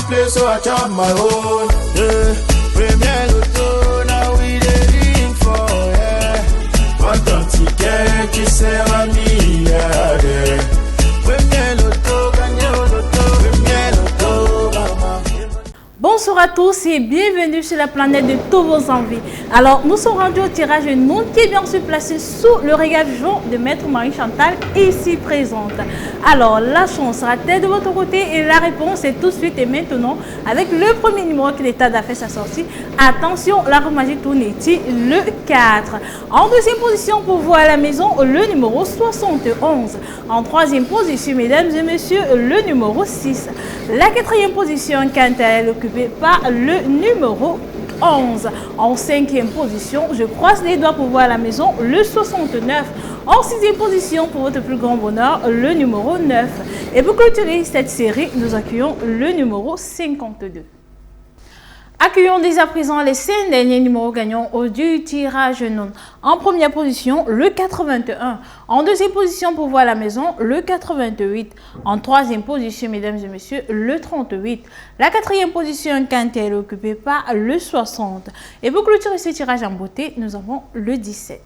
play, so I chop my own. Yeah. Premier Lotto, now we dey for, yeah. What don't ticket, qui sert à milliardaire. Premier Lotto, gagné au loto, premier Lotto, maman. Bonsoir à tous et bienvenue sur la planète de tous vos envies. Alors, nous sommes rendus au tirage de nom qui est bien sûr placé sous le regard jaune de Maître Marie-Chantal, ici présente. Alors, la chance sera-t-elle de votre côté? Et la réponse est tout de suite et maintenant avec le premier numéro que l'État a fait sa sortie. Attention, la roue magique tourne le 4. En deuxième position pour voir à la maison, le numéro 71. En troisième position, mesdames et messieurs, le numéro 6. La quatrième position, quant à elle, occupée par le numéro 11. En cinquième position, je croise les doigts pour voir à la maison, le 69. En sixième position, pour votre plus grand bonheur, le numéro 9. Et pour clôturer cette série, nous accueillons le numéro 52. Accueillons dès à présent les 5 derniers numéros gagnants du tirage non. En première position, le 81. En deuxième position pour voir à la maison, le 88. En troisième position, mesdames et messieurs, le 38. La quatrième position, quand elle est occupée par le 60. Et pour clôturer ce tirage en beauté, nous avons le 17.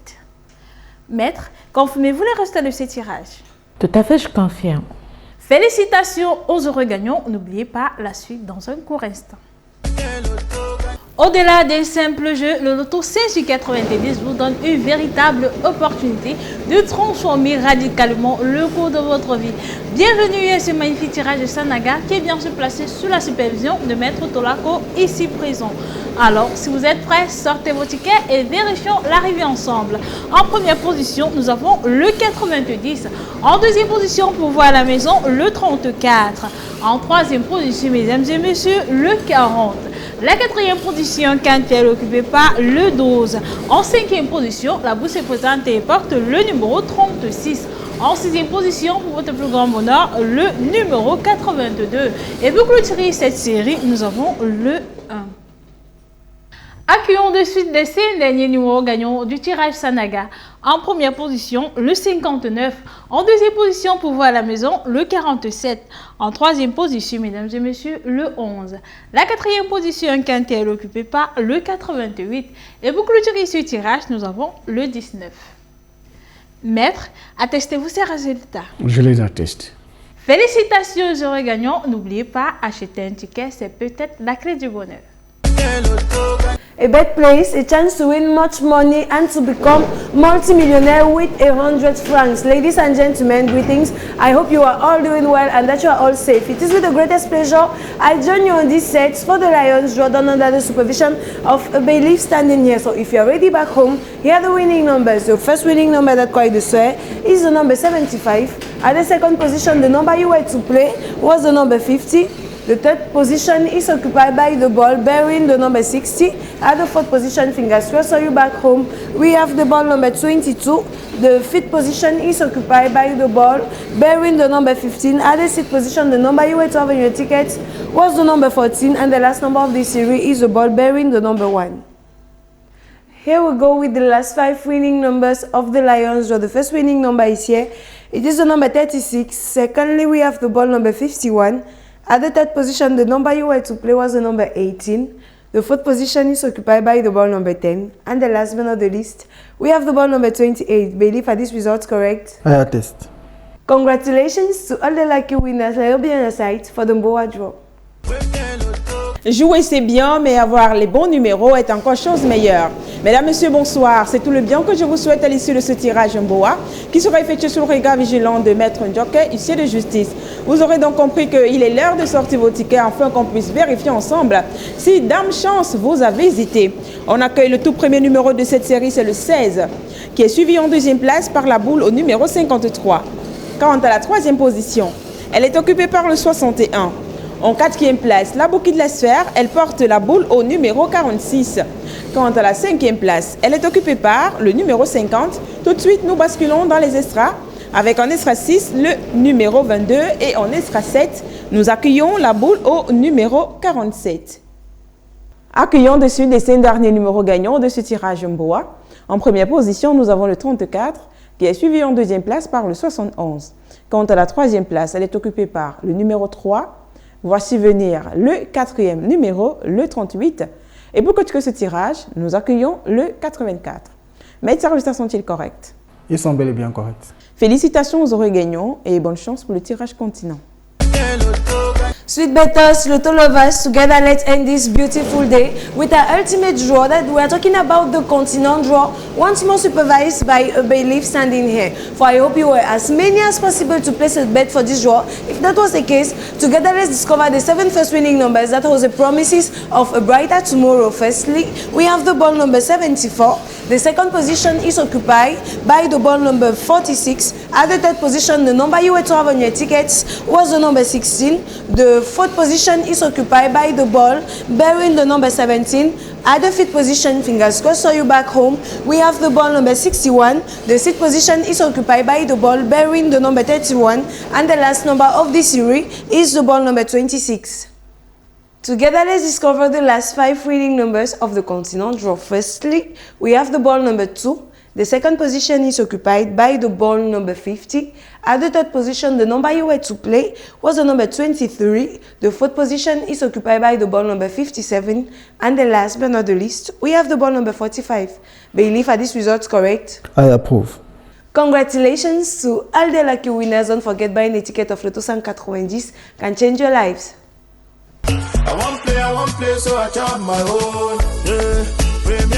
Maître, confirmez-vous les résultats de ce tirage? Tout à fait, je confirme. Félicitations aux heureux gagnants. N'oubliez pas la suite dans un court instant. Au-delà d'un simple jeu, le loto 5 sur 90 vous donne une véritable opportunité de transformer radicalement le cours de votre vie. Bienvenue à ce magnifique tirage de Sanaga qui est bien se placer sous la supervision de Maître Tolako ici présent. Alors, si vous êtes prêts, sortez vos tickets et vérifions l'arrivée ensemble. En première position, nous avons le 90. En deuxième position, pour voir à la maison, le 34. En troisième position, mesdames et messieurs, le 40. La quatrième position, quand elle est occupée par le 12. En cinquième position, la bourse est présente et porte le numéro 36. En sixième position, pour votre plus grand bonheur, le numéro 82. Et pour clôturer cette série, nous avons le 1. Accueillons de suite les 5 derniers numéros gagnants du tirage Sanaga. En première position, le 59. En deuxième position, pour voir à la maison, le 47. En troisième position, mesdames et messieurs, le 11. La quatrième position, quand elle est occupée par le 88. Et pour clôturer ce tirage, nous avons le 19. Maître, attestez-vous ces résultats? Je les atteste. Félicitations aux heureux gagnants. N'oubliez pas, acheter un ticket, c'est peut-être la clé du bonheur. A bet place, a chance to win much money and to become multi-millionaire with 100 francs. Ladies and gentlemen, greetings. I hope you are all doing well and that you are all safe. It is with the greatest pleasure I join you on this set for the Lions draw done under the supervision of a bailiff standing here. So if you are ready back home, here are the winning numbers. The first winning number that quite the swear is the number 75. At the second position, the number you were to play was the number 50. The third position is occupied by the ball bearing the number 60. At the fourth position, fingers crossed, so you back home, we have the ball number 22. The fifth position is occupied by the ball bearing the number 15. At the sixth position, the number you were to have in your ticket was the number 14. And the last number of this series is the ball bearing the number 1. Here we go with the last 5 winning numbers of the Lions. So the first winning number is here. It is the number 36. Secondly, we have the ball number 51. At the third position, the number you were to play was the number 18. The fourth position is occupied by the ball number 10. And the last but not the least, we have the ball number 28. Bailiff, are these results correct? I attest. Congratulations to all the lucky winners. I will be on your site for the Mboa draw. Jouer c'est bien, mais avoir les bons numéros est encore chose meilleure. Mesdames, Messieurs, bonsoir. C'est tout le bien que je vous souhaite à l'issue de ce tirage Mboa qui sera effectué sous le regard vigilant de Maître Ndjoke, huissier de justice. Vous aurez donc compris qu'il est l'heure de sortir vos tickets afin qu'on puisse vérifier ensemble si, dame chance, vous avez hésité. On accueille le tout premier numéro de cette série, c'est le 16, qui est suivi en deuxième place par la boule au numéro 53. Quant à la troisième position, elle est occupée par le 61. En quatrième place, la bouquille de la sphère, elle porte la boule au numéro 46. Quant à la cinquième place, elle est occupée par le numéro 50. Tout de suite, nous basculons dans les extras. Avec en extra 6, le numéro 22 et en extra 7, nous accueillons la boule au numéro 47. Accueillons dessus les 5 derniers numéros gagnants de ce tirage Mboa. En première position, nous avons le 34 qui est suivi en deuxième place par le 71. Quant à la troisième place, elle est occupée par le numéro 3, Voici venir le 4e numéro, le 38. Et pour clôturer ce tirage, nous accueillons le 84. Mes résultats sont-ils corrects? Ils sont bel et bien corrects. Félicitations aux heureux gagnants et bonne chance pour le tirage continent. Sweet betters, Lotto lovers, together let's end this beautiful day with our ultimate draw that we are talking about the continent draw, once more supervised by a bailiff standing here. For I hope you were as many as possible to place a bet for this draw. If that was the case, together let's discover the 7 first winning numbers that hold the promises of a brighter tomorrow. Firstly, we have the ball number 74. The second position is occupied by the ball number 46. At the third position, the number you were to have on your tickets was the number 16. The fourth position is occupied by the ball bearing the number 17. At the fifth position, fingers crossed for you back home, we have the ball number 61. The sixth position is occupied by the ball bearing the number 31. And the last number of this series is the ball number 26. Together, let's discover the last 5 winning numbers of the continent draw. Firstly, we have the ball number 2. The second position is occupied by the ball number 50. At the third position, the number you were to play was the number 23. The fourth position is occupied by the ball number 57. And the last but not the least, we have the ball number 45. Bailiff, are these results correct? I approve. Congratulations to all the lucky winners. Don't forget, buying a ticket of Lotto 190 can change your lives. I want play, so I chop my own. Yeah.